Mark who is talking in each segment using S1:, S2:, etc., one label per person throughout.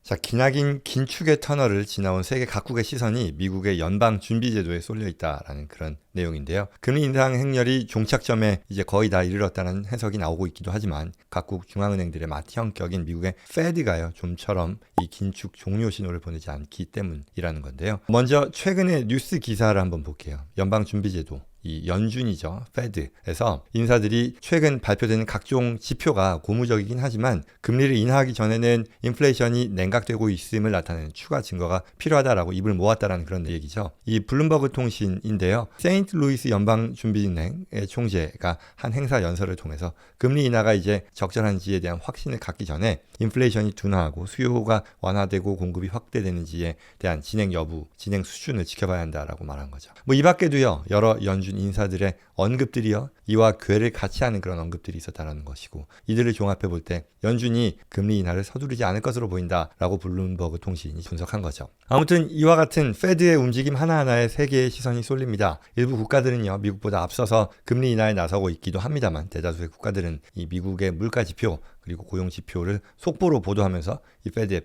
S1: 자, 기나긴 긴축의 터널을 지나온 세계 각국의 시선이 미국의 연방준비제도에 쏠려 있다라는 그런 내용인데요. 금리 인상 행렬이 종착점에 이제 거의 다 이르렀다는 해석이 나오고 있기도 하지만 각국 중앙은행들의 맏형격인 미국의 페드가요, 좀처럼 이 긴축 종료 신호를 보내지 않기 때문이라는 건데요. 먼저 최근의 뉴스 기사를 한번 볼게요. 연방준비제도 이 연준이죠. 페드에서 인사들이 최근 발표되는 각종 지표가 고무적이긴 하지만 금리를 인하하기 전에는 인플레이션이 냉각되고 있음을 나타내는 추가 증거가 필요하다라고 입을 모았다라는 그런 얘기죠. 이 블룸버그 통신인데요. 세인트루이스 연방준비은행의 총재가 한 행사 연설을 통해서 금리 인하가 이제 적절한지에 대한 확신을 갖기 전에 인플레이션이 둔화하고 수요가 완화되고 공급이 확대되는지에 대한 진행 여부, 진행 수준을 지켜봐야 한다라고 말한 거죠. 이 밖에도요. 여러 연준 인사들의 언급들이요. 이와 괴를 같이 하는 그런 언급들이 있었다는 것이고 이들을 종합해 볼 때 연준이 금리 인하를 서두르지 않을 것으로 보인다라고 블룸버그 통신이 분석한 거죠. 아무튼 이와 같은 페드의 움직임 하나하나에 세계의 시선이 쏠립니다. 일부 국가들은요. 미국보다 앞서서 금리 인하에 나서고 있기도 합니다만 대다수의 국가들은 이 미국의 물가 지표 그리고 고용 지표를 속보로 보도하면서 이 페드의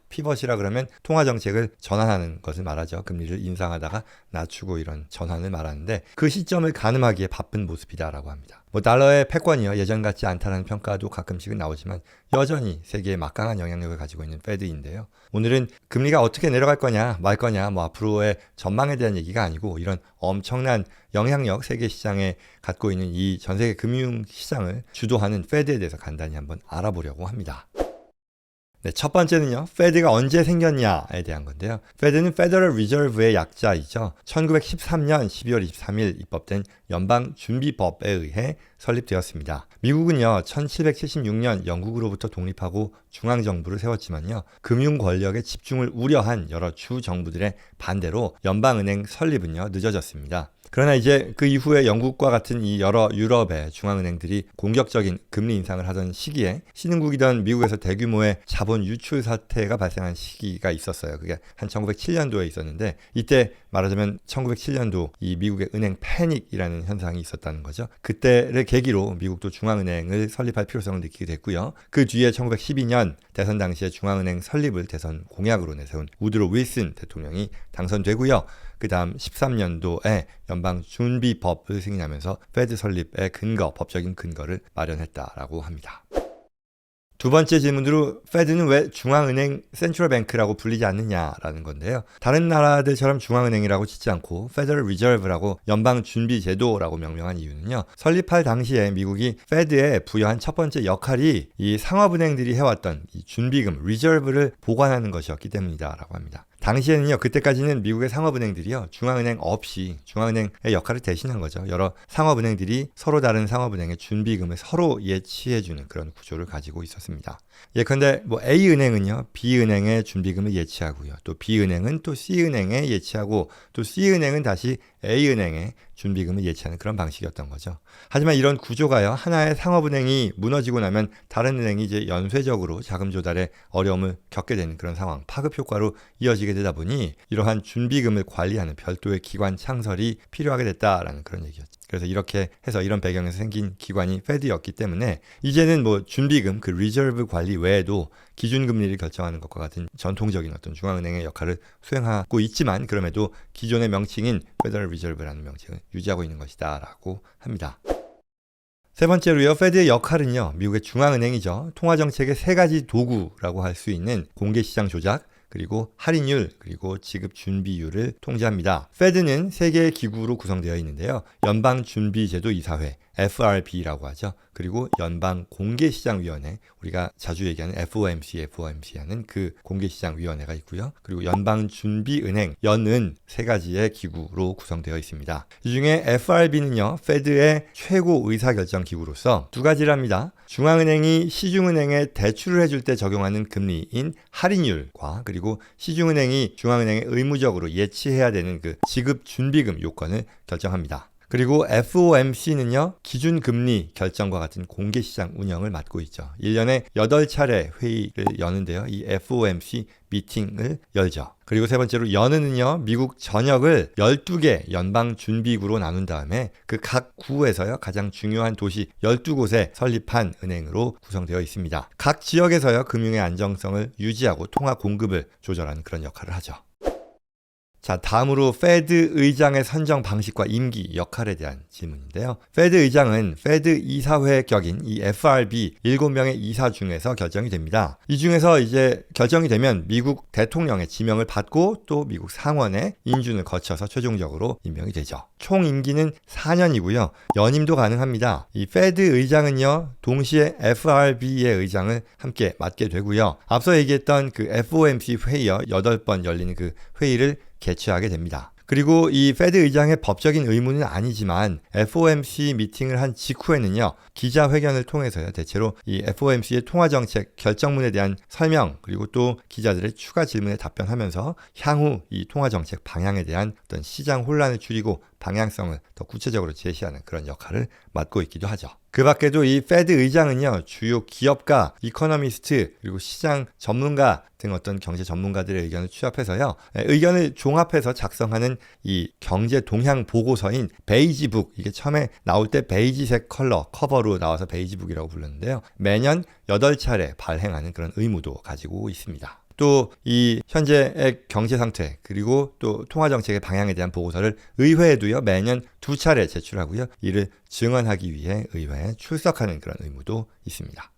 S1: 피벗이라 그러면 통화 정책을 전환하는 것을 말하죠. 금리를 인상하다가 낮추고 이런 전환을 말하는데 그 시점을 가늠하기에 바쁜 모습이다라고 합니다. 달러의 패권이요 예전 같지 않다는 평가도 가끔씩은 나오지만 여전히 세계에 막강한 영향력을 가지고 있는 페드인데요. 오늘은 금리가 어떻게 내려갈 거냐 말 거냐 앞으로의 전망에 대한 얘기가 아니고 이런 엄청난 영향력 세계 시장에 갖고 있는 이 전 세계 금융 시장을 주도하는 페드에 대해서 간단히 한번 알아보려고 합니다. 네, 첫 번째는요. 페드가 언제 생겼냐에 대한 건데요. 페드는 페더럴 리저브의 약자이죠. 1913년 12월 23일 입법된 연방준비법에 의해 설립되었습니다. 미국은요. 1776년 영국으로부터 독립하고 중앙정부를 세웠지만요. 금융 권력의 집중을 우려한 여러 주 정부들의 반대로 연방은행 설립은요. 늦어졌습니다. 그러나 이제 그 이후에 영국과 같은 이 여러 유럽의 중앙은행들이 공격적인 금리 인상을 하던 시기에 신흥국이던 미국에서 대규모의 자본 유출 사태가 발생한 시기가 있었어요. 그게 한 1907년도에 있었는데 이때 말하자면 1907년도 이 미국의 은행 패닉이라는 현상이 있었다는 거죠. 그때를 계기로 미국도 중앙은행을 설립할 필요성을 느끼게 됐고요. 그 뒤에 1912년 대선 당시에 중앙은행 설립을 대선 공약으로 내세운 우드로 윌슨 대통령이 당선되고요. 그 다음 13년도에 연방준비법을 승인하면서 페드 설립의 법적인 근거를 마련했다라고 합니다. 두 번째 질문으로 페드는 왜 중앙은행 센트럴뱅크라고 불리지 않느냐라는 건데요. 다른 나라들처럼 중앙은행이라고 짓지 않고 페더럴 리저브라고 연방준비제도라고 명명한 이유는요. 설립할 당시에 미국이 페드에 부여한 첫 번째 역할이 이 상업은행들이 해왔던 이 준비금, 리저브를 보관하는 것이었기 때문이다라고 합니다. 당시에는요, 그때까지는 미국의 상업은행들이요, 중앙은행 없이 중앙은행의 역할을 대신한 거죠. 여러 상업은행들이 서로 다른 상업은행의 준비금을 서로 예치해주는 그런 구조를 가지고 있었습니다. 예컨대 A은행은요, B은행의 준비금을 예치하고요. 또 B은행은 또 C은행에 예치하고 또 C은행은 다시 A은행에 준비금을 예치하는 그런 방식이었던 거죠. 하지만 이런 구조가요, 하나의 상업은행이 무너지고 나면 다른 은행이 이제 연쇄적으로 자금 조달에 어려움을 겪게 되는 그런 상황, 파급 효과로 이어지게 되다 보니 이러한 준비금을 관리하는 별도의 기관 창설이 필요하게 됐다라는 그런 얘기였죠. 그래서 이렇게 해서 이런 배경에서 생긴 기관이 페드였기 때문에 이제는 준비금, 그 리저브 관리 외에도 기준금리를 결정하는 것과 같은 전통적인 어떤 중앙은행의 역할을 수행하고 있지만 그럼에도 기존의 명칭인 페더럴 리저브라는 명칭을 유지하고 있는 것이다라고 합니다. 세 번째로요. 페드의 역할은요. 미국의 중앙은행이죠. 통화정책의 세 가지 도구라고 할 수 있는 공개시장 조작, 그리고 할인율, 그리고 지급 준비율을 통제합니다. 페드는 세 개의 기구로 구성되어 있는데요. 연방준비제도 이사회, FRB라고 하죠. 그리고 연방공개시장위원회, 우리가 자주 얘기하는 FOMC하는 그 공개시장위원회가 있고요. 그리고 연방준비은행, 연은 세 가지의 기구로 구성되어 있습니다. 이 중에 FRB는요, 페드의 최고 의사결정 기구로서 두 가지랍니다. 중앙은행이 시중은행에 대출을 해줄 때 적용하는 금리인 할인율과 그리고 시중은행이 중앙은행에 의무적으로 예치해야 되는 그 지급 준비금 요건을 결정합니다. 그리고 FOMC는요, 기준금리 결정과 같은 공개시장 운영을 맡고 있죠. 1년에 8차례 회의를 여는데요. 이 FOMC 미팅을 열죠. 그리고 세 번째로 연은은요, 미국 전역을 12개 연방준비구로 나눈 다음에 그 각 구에서요, 가장 중요한 도시 12곳에 설립한 은행으로 구성되어 있습니다. 각 지역에서요, 금융의 안정성을 유지하고 통화 공급을 조절하는 그런 역할을 하죠. 자, 다음으로 페드 의장의 선정 방식과 임기, 역할에 대한 질문인데요. 페드 의장은 페드 이사회 격인 이 FRB 7명의 이사 중에서 결정이 됩니다. 이 중에서 이제 결정이 되면 미국 대통령의 지명을 받고 또 미국 상원의 인준을 거쳐서 최종적으로 임명이 되죠. 총 임기는 4년이고요. 연임도 가능합니다. 이 페드 의장은요, 동시에 FRB의 의장을 함께 맡게 되고요. 앞서 얘기했던 그 FOMC 회의요, 8번 열리는 그 회의를 개최하게 됩니다. 그리고 이 페드 의장의 법적인 의무는 아니지만 FOMC 미팅을 한 직후에는요, 기자회견을 통해서요, 대체로 이 FOMC의 통화정책 결정문에 대한 설명, 그리고 또 기자들의 추가 질문에 답변하면서 향후 이 통화정책 방향에 대한 어떤 시장 혼란을 줄이고 방향성을 더 구체적으로 제시하는 그런 역할을 맡고 있기도 하죠. 그 밖에도 이 페드 의장은요, 주요 기업가, 이코노미스트, 그리고 시장 전문가 등 어떤 경제 전문가들의 의견을 취합해서요, 의견을 종합해서 작성하는 이 경제 동향 보고서인 베이지북, 이게 처음에 나올 때 베이지색 컬러 커버로 나와서 베이지북이라고 불렀는데요, 매년 8차례 발행하는 그런 의무도 가지고 있습니다. 또 이 현재의 경제 상태, 그리고 또 통화정책의 방향에 대한 보고서를 의회에도요, 매년 2차례 제출하고요, 이를 증언하기 위해 의회에 출석하는 그런 의무도 있습니다.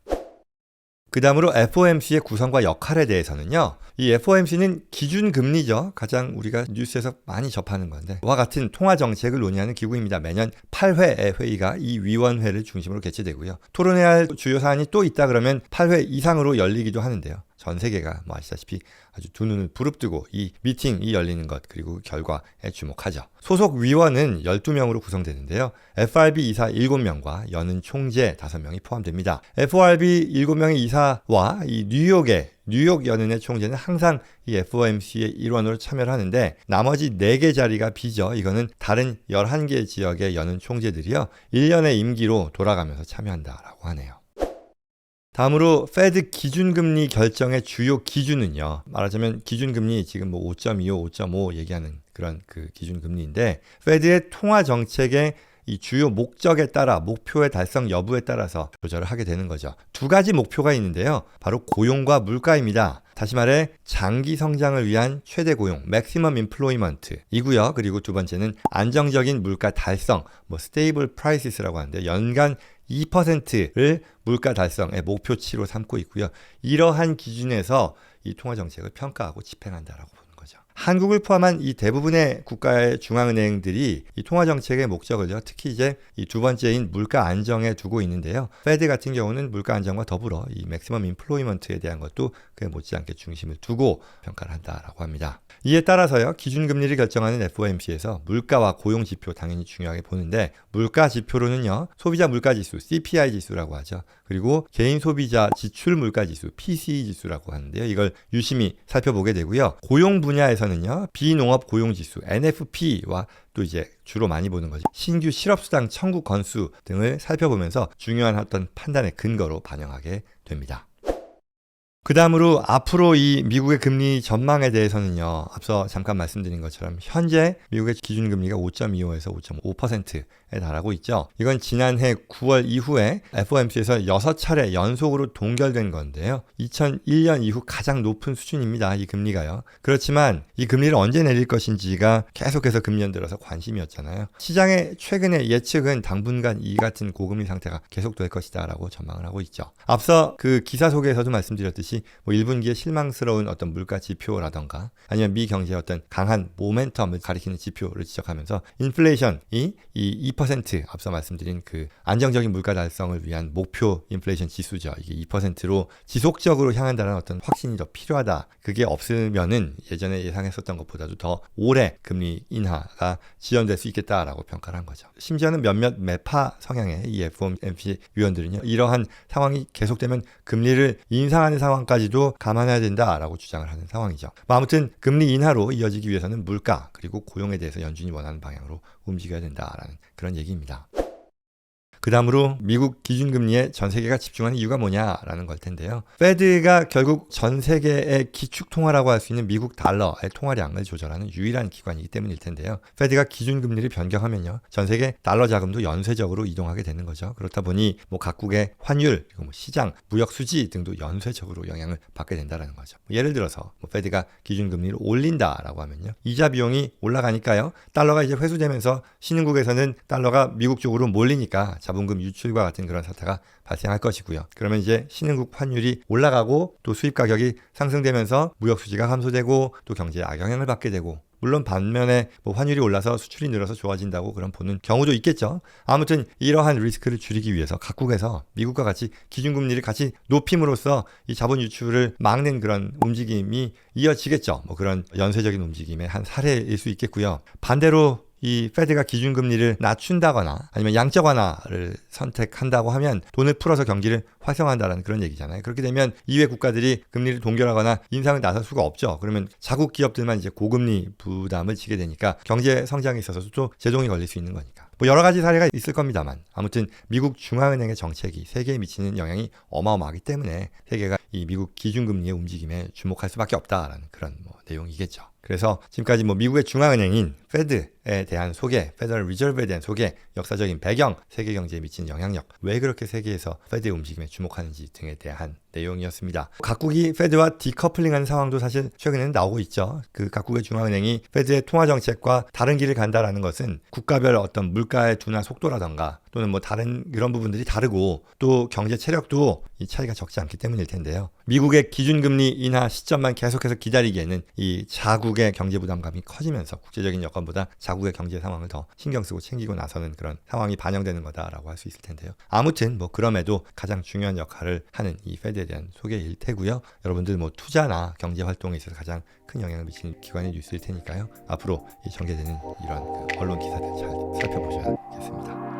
S1: 그 다음으로 FOMC의 구성과 역할에 대해서는요, 이 FOMC는 기준금리죠. 가장 우리가 뉴스에서 많이 접하는 건데, 와 같은 통화정책을 논의하는 기구입니다. 매년 8회의 회의가 이 위원회를 중심으로 개최되고요. 토론해야 할 주요 사안이 또 있다 그러면 8회 이상으로 열리기도 하는데요. 전 세계가 아시다시피 아주 두 눈을 부릅뜨고 이 미팅이 열리는 것, 그리고 결과에 주목하죠. 소속 위원은 12명으로 구성되는데요. FRB 이사 7명과 연은 총재 5명이 포함됩니다. FRB 7명의 이사와 이 뉴욕 연은의 총재는 항상 이 FOMC의 일원으로 참여를 하는데, 나머지 4개 자리가 비죠. 이거는 다른 11개 지역의 연은 총재들이요, 1년의 임기로 돌아가면서 참여한다라고 하네요. 다음으로 페드 기준금리 결정의 주요 기준은요, 말하자면 기준금리 지금 5.25, 5.5 얘기하는 그런 그 기준금리인데, 페드의 통화정책의 이 주요 목적에 따라, 목표의 달성 여부에 따라서 조절을 하게 되는 거죠. 두 가지 목표가 있는데요, 바로 고용과 물가입니다. 다시 말해 장기 성장을 위한 최대 고용, maximum employment 이고요. 그리고 두 번째는 안정적인 물가 달성, stable prices라고 하는데, 연간 2%를 물가 달성의 목표치로 삼고 있고요. 이러한 기준에서 이 통화정책을 평가하고 집행한다라고 보는 거죠. 한국을 포함한 이 대부분의 국가의 중앙은행들이 이 통화정책의 목적을요, 특히 이제 이 두 번째인 물가 안정에 두고 있는데요. 페드 같은 경우는 물가 안정과 더불어 이 맥시멈 인플로이먼트에 대한 것도 그에 못지않게 중심을 두고 평가를 한다라고 합니다. 이에 따라서요, 기준금리를 결정하는 FOMC에서 물가와 고용 지표 당연히 중요하게 보는데, 물가 지표로는요, 소비자 물가지수 CPI 지수라고 하죠. 그리고 개인 소비자 지출 물가지수 PCE 지수라고 하는데요. 이걸 유심히 살펴보게 되고요. 고용 분야에서는요, 비농업 고용지수 NFP와 또 이제 주로 많이 보는 거지, 신규 실업수당 청구 건수 등을 살펴보면서 중요한 어떤 판단의 근거로 반영하게 됩니다. 그 다음으로 앞으로 이 미국의 금리 전망에 대해서는요, 앞서 잠깐 말씀드린 것처럼 현재 미국의 기준금리가 5.25에서 5.5%에 달하고 있죠. 이건 지난해 9월 이후에 FOMC에서 6차례 연속으로 동결된 건데요. 2001년 이후 가장 높은 수준입니다. 이 금리가요. 그렇지만 이 금리를 언제 내릴 것인지가 계속해서 금년 들어서 관심이었잖아요. 시장의 최근의 예측은 당분간 이 같은 고금리 상태가 계속될 것이다 라고 전망을 하고 있죠. 앞서 그 기사 소개에서도 말씀드렸듯이 1분기에 실망스러운 어떤 물가 지표라던가 아니면 미 경제의 어떤 강한 모멘텀을 가리키는 지표를 지적하면서 인플레이션이 이 2% 앞서 말씀드린 그 안정적인 물가 달성을 위한 목표 인플레이션 지수죠. 이게 2%로 지속적으로 향한다는 어떤 확신이 더 필요하다. 그게 없으면은 예전에 예상했었던 것보다도 더 오래 금리 인하가 지연될 수 있겠다라고 평가를 한 거죠. 심지어는 몇몇 매파 성향의 이 FOMC 위원들은요, 이러한 상황이 계속되면 금리를 인상하는 상황 상황까지도 감안해야 된다라고 주장을 하는 상황이죠. 뭐 아무튼 금리 인하로 이어지기 위해서는 물가 그리고 고용에 대해서 연준이 원하는 방향으로 움직여야 된다라는 그런 얘기입니다. 그 다음으로 미국 기준금리에 전 세계가 집중하는 이유가 뭐냐라는 걸 텐데요. 페드가 결국 전 세계의 기축통화라고 할 수 있는 미국 달러의 통화량을 조절하는 유일한 기관이기 때문일 텐데요. 페드가 기준금리를 변경하면요. 전 세계 달러 자금도 연쇄적으로 이동하게 되는 거죠. 그렇다 보니 뭐 각국의 환율, 그리고 뭐 시장, 무역 수지 등도 연쇄적으로 영향을 받게 된다는 거죠. 예를 들어서 뭐 페드가 기준금리를 올린다라고 하면요. 이자 비용이 올라가니까요. 달러가 이제 회수되면서 신흥국에서는 달러가 미국 쪽으로 몰리니까 자본금 유출과 같은 그런 사태가 발생할 것이고요. 그러면 이제 신흥국 환율이 올라가고 또 수입 가격이 상승되면서 무역 수지가 감소되고 또 경제에 악영향을 받게 되고 물론 반면에 뭐 환율이 올라서 수출이 늘어서 좋아진다고 그런 보는 경우도 있겠죠. 아무튼 이러한 리스크를 줄이기 위해서 각국에서 미국과 같이 기준금리를 같이 높임으로써 이 자본 유출을 막는 그런 움직임이 이어지겠죠. 뭐 그런 연쇄적인 움직임의 한 사례일 수 있겠고요. 반대로 이 페드가 기준금리를 낮춘다거나 아니면 양적 완화를 선택한다고 하면 돈을 풀어서 경기를 활성화한다는 그런 얘기잖아요. 그렇게 되면 이외 국가들이 금리를 동결하거나 인상을 나설 수가 없죠. 그러면 자국 기업들만 이제 고금리 부담을 지게 되니까 경제 성장에 있어서도 또 제동이 걸릴 수 있는 거니까. 뭐 여러 가지 사례가 있을 겁니다만 아무튼 미국 중앙은행의 정책이 세계에 미치는 영향이 어마어마하기 때문에 세계가 이 미국 기준금리의 움직임에 주목할 수밖에 없다라는 그런 뭐 내용이겠죠. 그래서 지금까지 뭐 미국의 중앙은행인 페드에 대한 소개, 페더럴 리저브에 대한 소개, 역사적인 배경, 세계 경제에 미치는 영향력, 왜 그렇게 세계에서 페드의 움직임에 주목하는지 등에 대한 내용이었습니다. 각국이 페드와 디커플링하는 상황도 사실 최근에는 나오고 있죠. 그 각국의 중앙은행이 페드의 통화 정책과 다른 길을 간다라는 것은 국가별 어떤 물가의 둔화 속도라던가 또는 뭐 다른 그런 부분들이 다르고 또 경제 체력도 이 차이가 적지 않기 때문일 텐데요. 미국의 기준금리 인하 시점만 계속해서 기다리기에는 이 자국의 경제 부담감이 커지면서 국제적인 여건보다 자국의 경제 상황을 더 신경 쓰고 챙기고 나서는 그런 상황이 반영되는 거다라고 할 수 있을 텐데요. 아무튼 뭐 그럼에도 가장 중요한 역할을 하는 이 페드에 대한 소개일 테고요. 여러분들 뭐 투자나 경제 활동에 있어서 가장 큰 영향을 미치는 기관이 뉴스일 테니까요. 앞으로 이 전개되는 이런 그 언론 기사들 잘 살펴보셔야겠습니다.